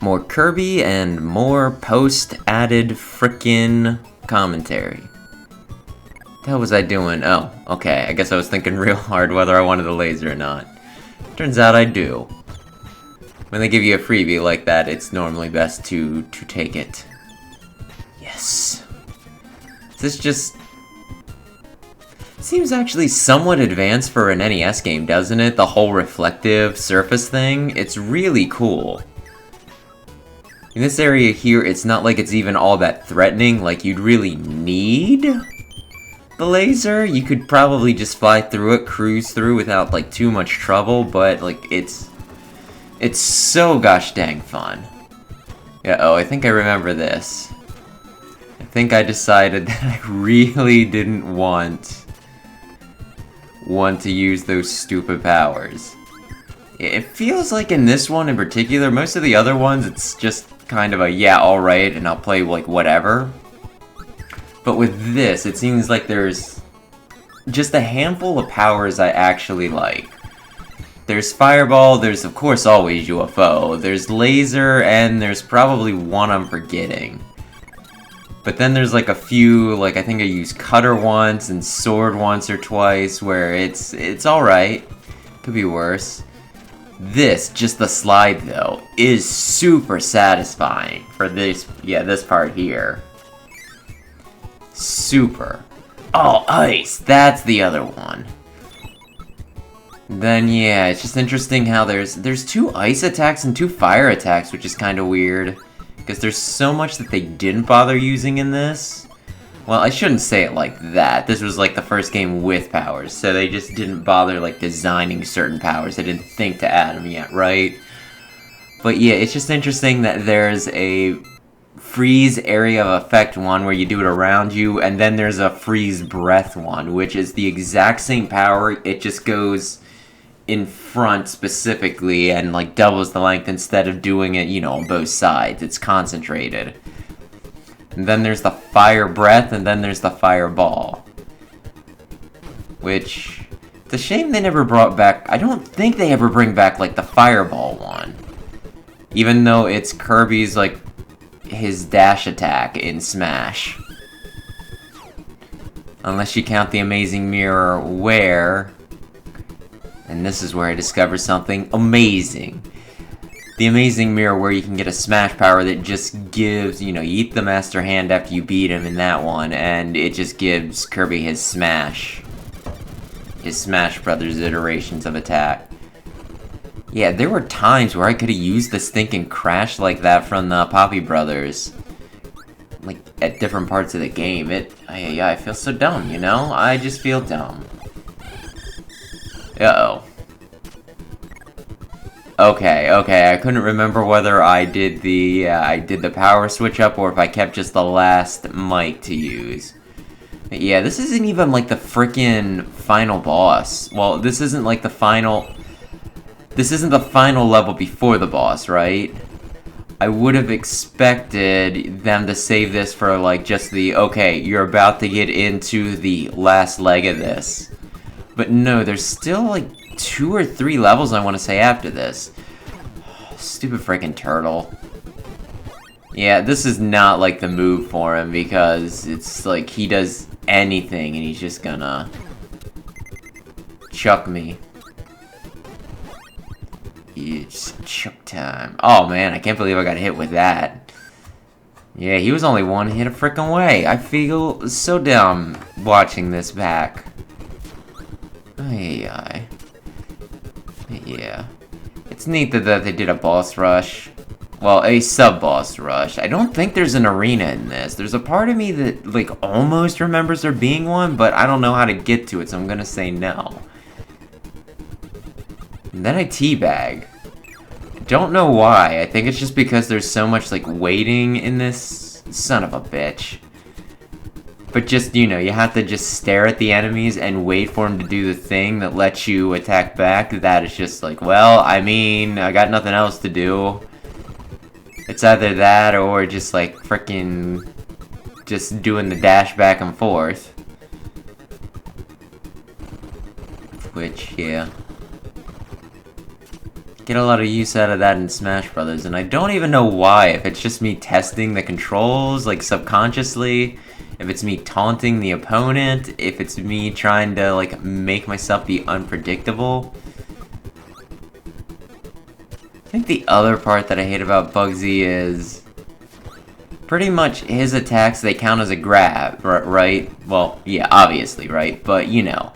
More Kirby and more post-added frickin' commentary. What the hell was I doing? Oh, okay, I guess I was thinking real hard whether I wanted the laser or not. Turns out I do. When they give you a freebie like that, it's normally best to take it. Yes. This just seems actually somewhat advanced for an NES game, doesn't it? The whole reflective surface thing. It's really cool. In this area here, it's not like it's even all that threatening. Like, you'd really need the laser. You could probably just fly through it, cruise through without, like, too much trouble. But, like, it's so gosh dang fun. Yeah, oh, I think I remember this. I think I decided that I really didn't want to use those stupid powers. It feels like in this one in particular, most of the other ones, it's just kind of a, yeah, alright, and I'll play, like, whatever. But with this, it seems like there's just a handful of powers I actually like. There's Fireball, there's of course always UFO, there's Laser, and there's probably one I'm forgetting. But then there's like a few, like I think I used Cutter once and Sword once or twice, where it's alright. Could be worse. This, just the slide though, is super satisfying for this, yeah, this part here. Super. Oh, Ice! That's the other one. Then yeah, it's just interesting how there's 2 ice attacks and 2 fire attacks, which is kind of weird. Because there's so much that they didn't bother using in this. Well, I shouldn't say it like that. This was like the first game with powers, so they just didn't bother like designing certain powers. They didn't think to add them yet, right? But yeah, it's just interesting that there's a freeze area of effect one where you do it around you, and then there's a freeze breath one, which is the exact same power. It just goes in front specifically and like doubles the length instead of doing it, you know, on both sides. It's concentrated. And then there's the fire breath, and then there's the fireball. Which, it's a shame they never brought back, I don't think they ever bring back like the fireball one. Even though it's Kirby's like, his dash attack in Smash. Unless you count the amazing mirror where, and this is where I discovered something amazing. The amazing mirror where you can get a Smash power that just gives, you know, you eat the Master Hand after you beat him in that one, and it just gives Kirby his Smash Brothers iterations of attack. Yeah, there were times where I could have used the stinking crash like that from the Poppy Brothers. Like, at different parts of the game. I feel so dumb, you know? I just feel dumb. Uh-oh. Okay, I couldn't remember whether I did the power switch up or if I kept just the last mic to use. But yeah, this isn't even like the frickin' final boss. Well, this isn't like the final... This isn't the final level before the boss, right? I would have expected them to save this for like just the, okay, you're about to get into the last leg of this. But no, there's still like 2 or 3 levels I want to say after this. Stupid freaking turtle. Yeah, this is not like the move for him because it's like he does anything and he's just gonna chuck me. It's chuck time. Oh man, I can't believe I got hit with that. Yeah, he was only one hit a frickin' way. I feel so dumb watching this back. Yeah. It's neat that they did a boss rush. Well, a sub-boss rush. I don't think there's an arena in this. There's a part of me that, like, almost remembers there being one, but I don't know how to get to it, so I'm gonna say no. And then I teabag. I don't know why. I think it's just because there's so much, like, waiting in this. Son of a bitch. But just, you know, you have to just stare at the enemies and wait for them to do the thing that lets you attack back. That is just like, well, I mean, I got nothing else to do. It's either that or just like frickin' just doing the dash back and forth. Which, yeah. get a lot of use out of that in Smash Brothers, and I don't even know why. If it's just me testing the controls, like, subconsciously, if it's me taunting the opponent, if it's me trying to, like, make myself be unpredictable. I think the other part that I hate about Bugsy is pretty much his attacks, they count as a grab, right? Well, yeah, obviously, right? But, you know,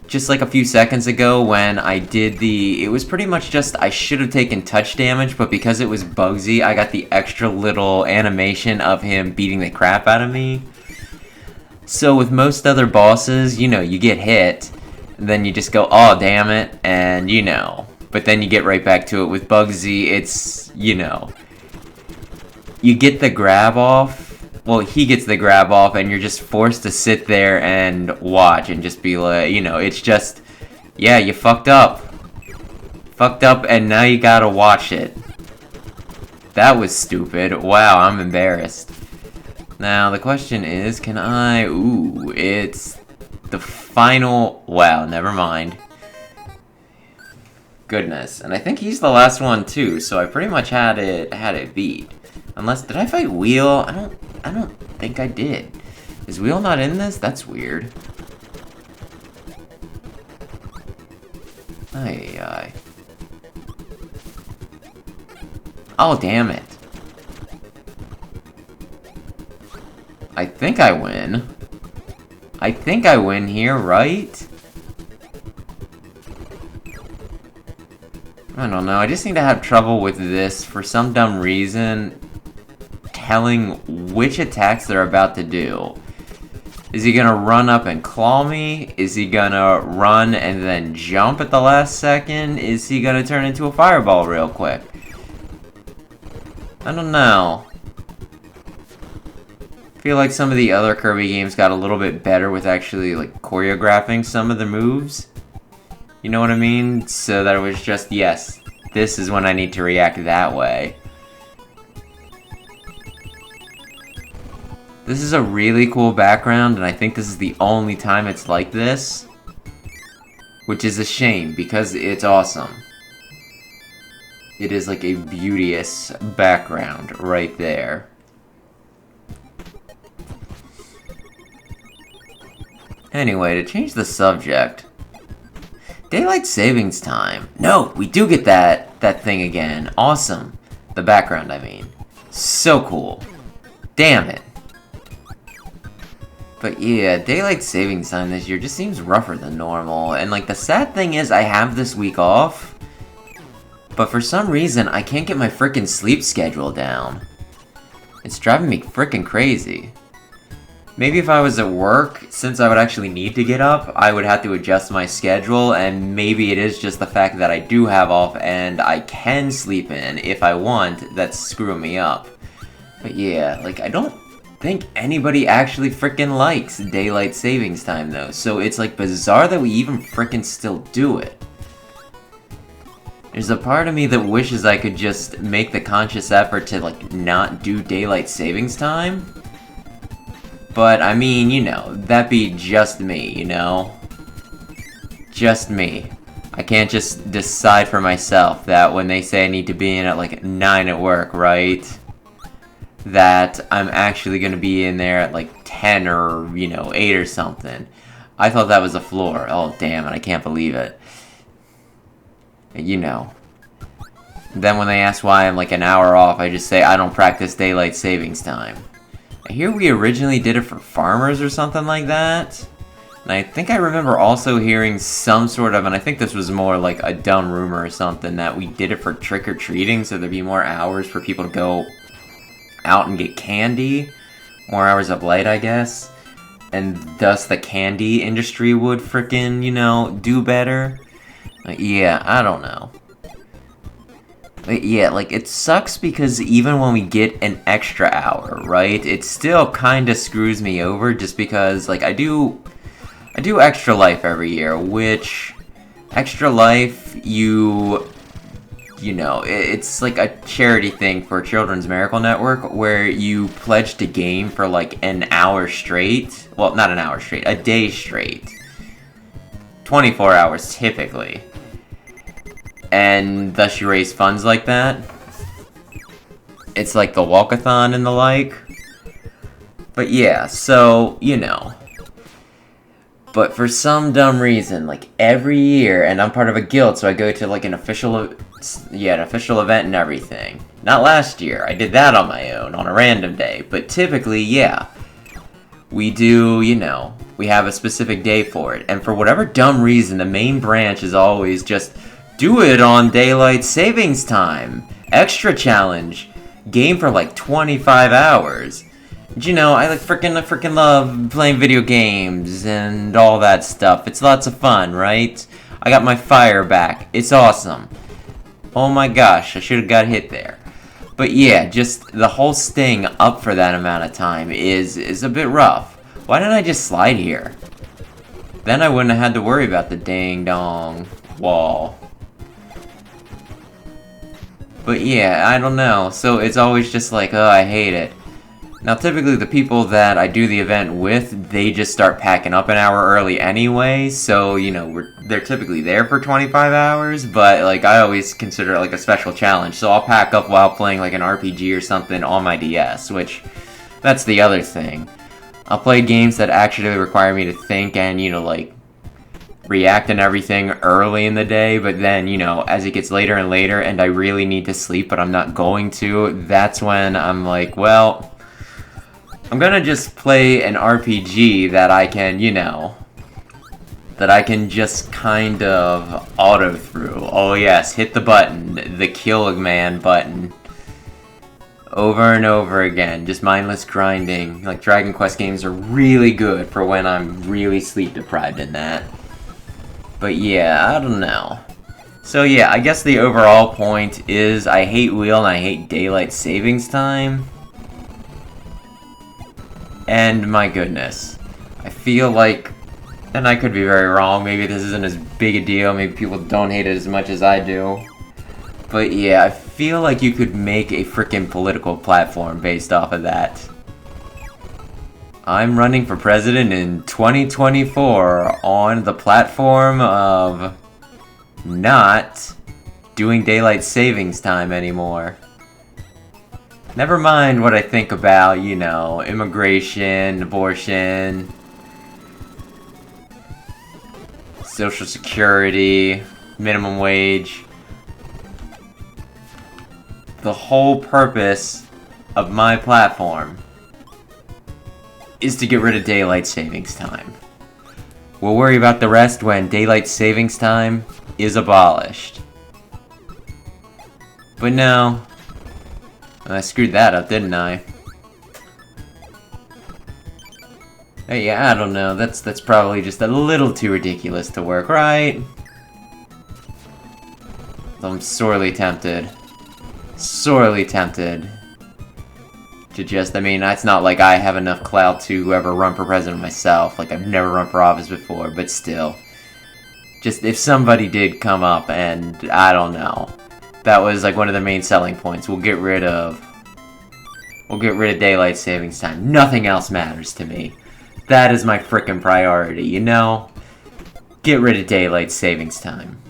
just like a few seconds ago when I did it was pretty much just, I should have taken touch damage, but because it was Bugsy, I got the extra little animation of him beating the crap out of me. So with most other bosses, you know, you get hit, then you just go, oh, damn it, and, you know, but then you get right back to it. With Bugsy, it's, you know, you get the grab off. Well, he gets the grab off, and you're just forced to sit there and watch and just be like, you know, it's just, yeah, you fucked up. Fucked up, and now you gotta watch it. That was stupid. Wow, I'm embarrassed. Now, the question is, can I... Ooh, it's the final... Wow, never mind. Goodness. And I think he's the last one, too, so I pretty much had it beat. Unless, did I fight Wheel? I don't think I did. Is Wheel not in this? That's weird. Ay. Oh, damn it. I think I win. I think I win here, right? I don't know. I just seem to have trouble with this for some dumb reason. Telling which attacks they're about to do. Is he gonna run up and claw me? Is he gonna run and then jump at the last second? Is he gonna turn into a fireball real quick? I don't know. I feel like some of the other Kirby games got a little bit better with actually like choreographing some of the moves. You know what I mean? So that it was just, yes, this is when I need to react that way. This is a really cool background, and I think this is the only time it's like this. Which is a shame, because it's awesome. It is like a beauteous background right there. Anyway, to change the subject. Daylight savings time. No, we do get that thing again. Awesome. The background, I mean. So cool. Damn it. But yeah, daylight savings time this year just seems rougher than normal. And like the sad thing is I have this week off. But for some reason I can't get my frickin' sleep schedule down. It's driving me frickin' crazy. Maybe if I was at work, since I would actually need to get up, I would have to adjust my schedule, and maybe it is just the fact that I do have off and I can sleep in if I want that's screwing me up. But yeah, like I don't think anybody actually frickin' likes daylight savings time though, so it's like bizarre that we even frickin' still do it. There's a part of me that wishes I could just make the conscious effort to like not do daylight savings time. But, I mean, you know, that'd be just me, you know? Just me. I can't just decide for myself that when they say I need to be in at, like, 9 at work, right? That I'm actually gonna be in there at, like, 10 or, you know, 8 or something. I thought that was a floor. Oh, damn it, I can't believe it. You know. Then when they ask why I'm, like, an hour off, I just say I don't practice daylight savings time. I hear we originally did it for farmers or something like that. And I think I remember also hearing some sort of, and I think this was more like a dumb rumor or something, that we did it for trick-or-treating, so there'd be more hours for people to go out and get candy. More hours of light, I guess. And thus the candy industry would frickin', you know, do better. Yeah, I don't know. But yeah, like, it sucks because even when we get an extra hour, right, it still kinda screws me over just because, like, I do Extra Life every year, which, Extra Life, you know, it's like a charity thing for Children's Miracle Network where you pledge to game for, like, an hour straight. Well, not an hour straight, a day straight. 24 hours, typically. and thus you raise funds like that. It's like the walkathon and the like. But yeah, so, you know. But for some dumb reason, like every year, and I'm part of a guild, so I go to like an official event and everything. Not last year, I did that on my own, on a random day. But typically, yeah, we do, you know, we have a specific day for it. And for whatever dumb reason, the main branch is always just, do it on daylight savings time. Extra challenge. Game for like 25 hours. You know, I freaking love playing video games and all that stuff. It's lots of fun, right? I got my fire back. It's awesome. Oh my gosh, I should have got hit there. But yeah, just the whole staying up for that amount of time is a bit rough. Why didn't I just slide here? Then I wouldn't have had to worry about the ding-dong wall. But yeah, I don't know. So it's always just like, oh, I hate it. Now, typically the people that I do the event with, they just start packing up an hour early anyway, so, you know, they're typically there for 25 hours, but, like, I always consider it, like, a special challenge, so I'll pack up while playing, like, an RPG or something on my DS, which, that's the other thing. I'll play games that actually require me to think and, you know, like, react and everything early in the day, but then, you know, as it gets later and later, and I really need to sleep, but I'm not going to, that's when I'm like, well, I'm gonna just play an RPG that I can, you know, that I can just kind of auto through. Oh yes, hit the button, the kill man button. Over and over again, just mindless grinding. Like, Dragon Quest games are really good for when I'm really sleep deprived in that. But yeah, I don't know. So yeah, I guess the overall point is I hate Wheel and I hate daylight savings time. And my goodness, I feel like, and I could be very wrong, maybe this isn't as big a deal, maybe people don't hate it as much as I do. But yeah, I feel like you could make a freaking political platform based off of that. I'm running for president in 2024 on the platform of not doing daylight savings time anymore. Never mind what I think about, you know, immigration, abortion, social security, minimum wage. The whole purpose of my platform is to get rid of daylight savings time. We'll worry about the rest when daylight savings time is abolished. But no. I screwed that up, didn't I? Hey, yeah, I don't know. That's probably just a little too ridiculous to work, right? I'm sorely tempted. Sorely tempted. To just, I mean, it's not like I have enough clout to ever run for president myself. Like, I've never run for office before, but still. Just, if somebody did come up and, I don't know. That was like one of the main selling points. We'll get rid of daylight savings time. Nothing else matters to me. That is my frickin' priority, you know? Get rid of daylight savings time.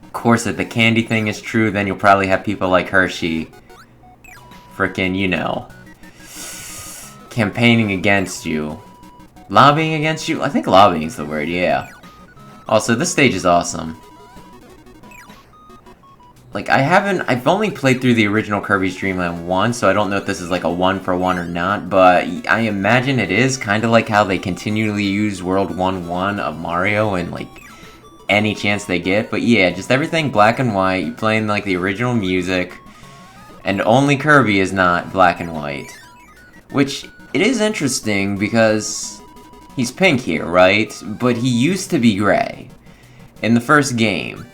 Of course, if the candy thing is true, then you'll probably have people like Hershey frickin', you know, campaigning against you. Lobbying against you? I think lobbying is the word, yeah. Also, this stage is awesome. Like, I've only played through the original Kirby's Dream Land once, so I don't know if this is like a 1-for-1 or not, but I imagine it is, kind of like how they continually use World 1-1 of Mario and, like, any chance they get. But yeah, just everything black and white, you're playing, like, the original music, and only Kirby is not black and white. Which, it is interesting, because he's pink here, right? But he used to be gray in the first game.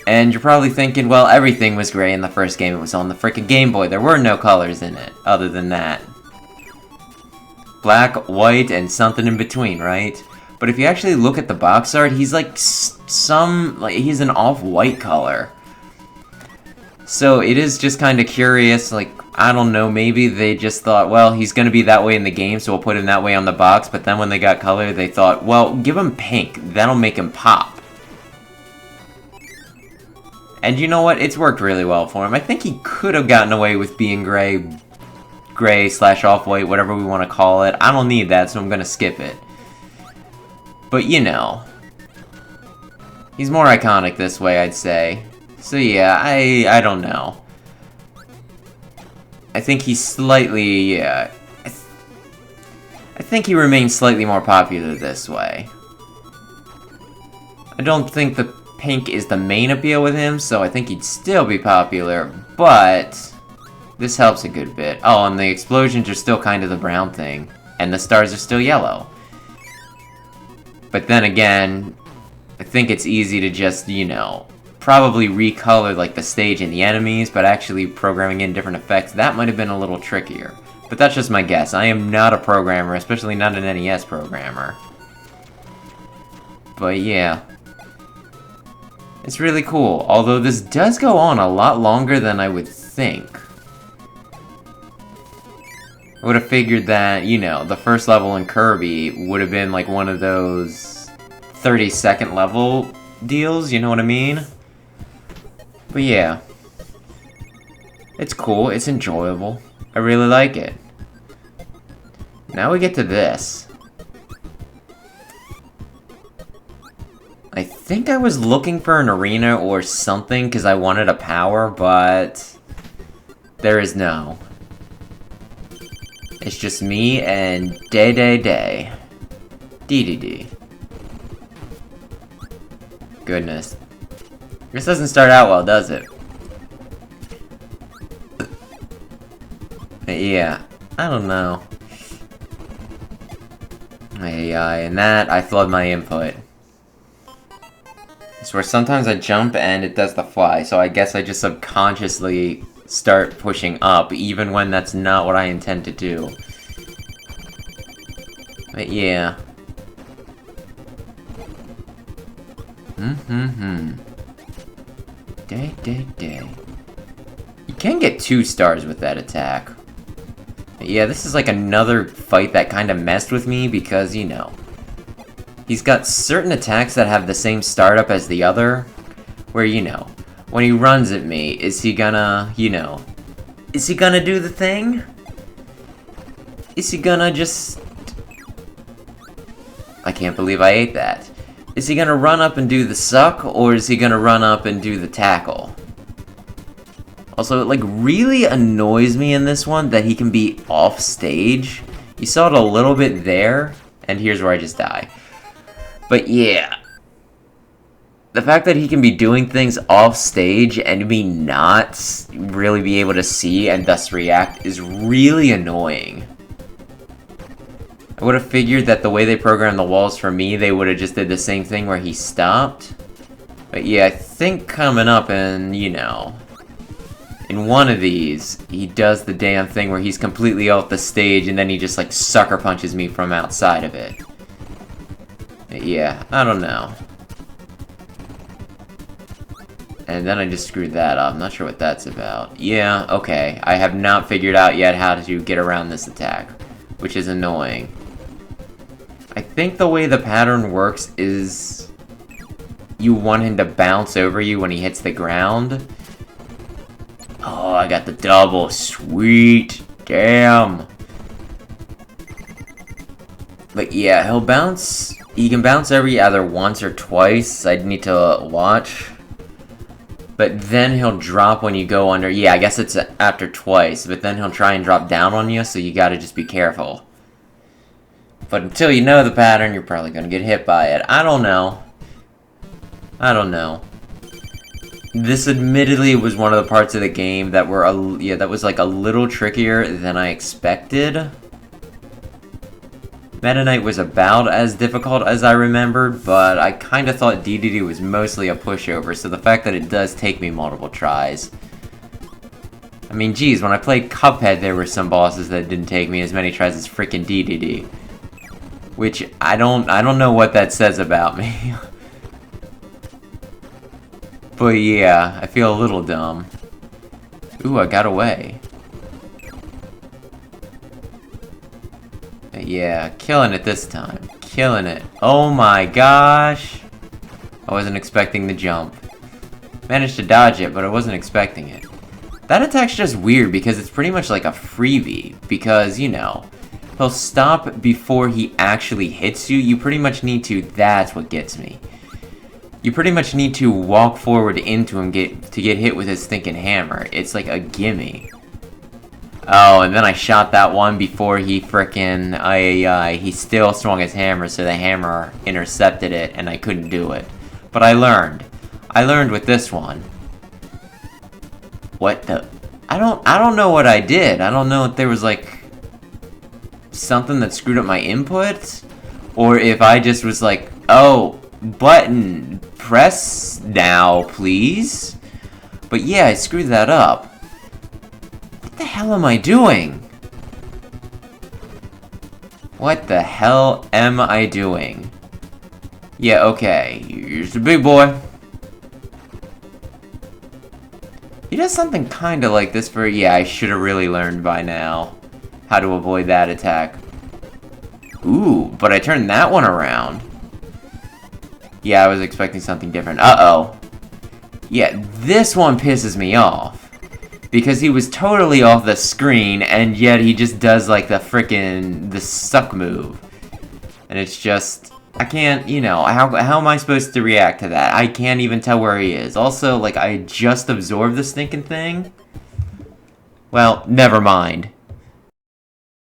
And you're probably thinking, well, everything was gray in the first game. It was on the frickin' Game Boy. There were no colors in it, other than that. Black, white, and something in between, right? But if you actually look at the box art, he's like he's an off-white color. So it is just kind of curious, like, I don't know, maybe they just thought, well, he's gonna be that way in the game, so we'll put him that way on the box. But then when they got color, they thought, well, give him pink. That'll make him pop. And you know what? It's worked really well for him. I think he could have gotten away with being gray slash off-white, whatever we want to call it. I don't need that, so I'm gonna skip it. But you know, he's more iconic this way, I'd say. So yeah, I don't know. I think he's slightly, yeah. I think he remains slightly more popular this way. I don't think the pink is the main appeal with him, so I think he'd still be popular, but this helps a good bit. Oh, and the explosions are still kind of the brown thing, and the stars are still yellow. But then again, I think it's easy to just, you know, probably recolor like the stage and the enemies, but actually programming in different effects, that might have been a little trickier. But that's just my guess. I am not a programmer, especially not an NES programmer. But yeah. It's really cool, although this does go on a lot longer than I would think. I would have figured that, you know, the first level in Kirby would have been like one of those 30-second level deals, you know what I mean? But yeah. It's cool, it's enjoyable. I really like it. Now we get to this. I think I was looking for an arena or something because I wanted a power, but there is no. It's just me and day. DDD. Goodness. This doesn't start out well, does it? Yeah, I don't know. AI, and that, I flood my input. It's where sometimes I jump and it does the fly, so I guess I just subconsciously start pushing up, even when that's not what I intend to do. But yeah. Day. You can get 2 stars with that attack. But yeah, this is like another fight that kind of messed with me because, you know, he's got certain attacks that have the same startup as the other, where, you know, when he runs at me, is he gonna, you know, is he gonna do the thing? Is he gonna just... I can't believe I ate that. Is he gonna run up and do the suck, or is he gonna run up and do the tackle? Also, it like really annoys me in this one that he can be off stage. You saw it a little bit there, and here's where I just die. But yeah, the fact that he can be doing things off stage and me not really be able to see and thus react is really annoying. I would have figured that the way they programmed the walls for me, they would have just did the same thing where he stopped. But yeah, I think coming up and, you know, in one of these, he does the damn thing where he's completely off the stage and then he just like sucker punches me from outside of it. But yeah, I don't know. And then I just screwed that up. I'm not sure what that's about. Yeah, okay. I have not figured out yet how to get around this attack, which is annoying. I think the way the pattern works is you want him to bounce over you when he hits the ground. Oh, I got the double. Sweet. Damn. But yeah, he'll bounce. He can bounce every either once or twice. I'd need to watch. But then he'll drop when you go under. Yeah, I guess it's after twice. But then he'll try and drop down on you, so you gotta just be careful. But until you know the pattern, you're probably gonna get hit by it. I don't know. I don't know. This admittedly was one of the parts of the game that were, that was like a little trickier than I expected. Meta Knight was about as difficult as I remembered, but I kind of thought DDD was mostly a pushover, so the fact that it does take me multiple tries. I mean, geez, when I played Cuphead, there were some bosses that didn't take me as many tries as freaking DDD. Which, I don't know what that says about me. But yeah, I feel a little dumb. Ooh, I got away. Yeah, killing it this time. Killing it. Oh my gosh! I wasn't expecting the jump. Managed to dodge it, but I wasn't expecting it. That attack's just weird because it's pretty much like a freebie. Because, you know, he'll stop before he actually hits you. You pretty much need to... That's what gets me. You pretty much need to walk forward into him to get hit with his stinking hammer. It's like a gimme. Oh, and then I shot that one before he frickin' he still swung his hammer, so the hammer intercepted it, and I couldn't do it. But I learned. I learned with this one. What the... I don't know what I did. I don't know if there was, like, something that screwed up my input, or if I just was like, oh, button, press now, please. But yeah, I screwed that up. What the hell am I doing? What the hell am I doing? Yeah, okay, here's the big boy. He does something kinda like this for... Yeah, I should have really learned by now how to avoid that attack. Ooh, but I turned that one around. Yeah, I was expecting something different. Uh-oh. Yeah, this one pisses me off. Because he was totally off the screen, and yet he just does, like, the suck move. And it's just... I can't, you know, how am I supposed to react to that? I can't even tell where he is. Also, like, I just absorbed the stinking thing. Well, never mind.